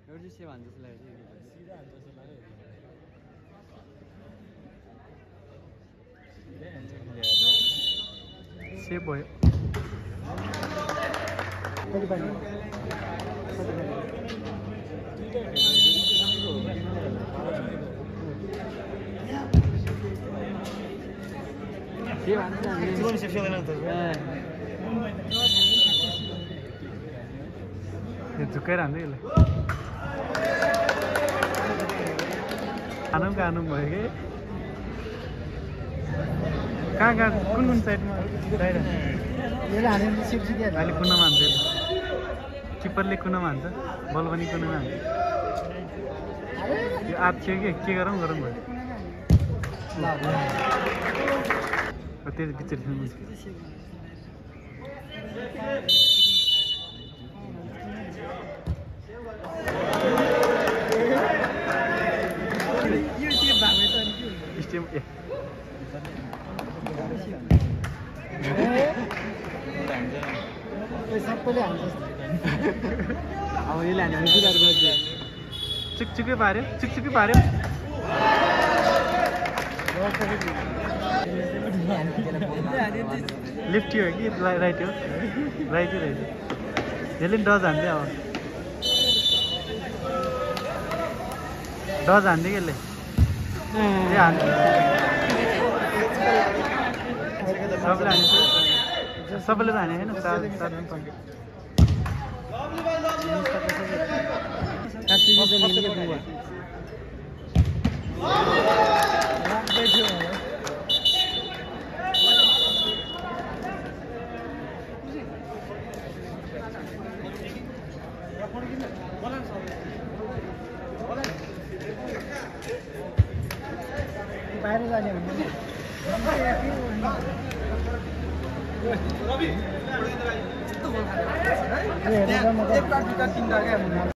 एउटा चाहिँ सेभ हान्छ जस्तो लाग्यो सिधा हान्छ जस्तो लाग्यो सेभ भयो सेभ हान्छ झुक्काएर हान्दै यसले खानु भयो कि कहाँ कुन साइडमा अहिले कुनामा हान्छ किपरले कुनामा हान्छ बल पनि कुनामा हान्छ यो आठ थियो कि के गरौँ भयो त्यो पिक्चर खेल्नु सबैले हान्छ अब यसले हान्यो भने सुधार गर्छ चुकचुकै पार्यो लेफ्ट हो कि राइट हो राइट यसले डज हान्दै अब डज हान्दै कि यसले सबैले त हाने होइन बाहिर जाने भने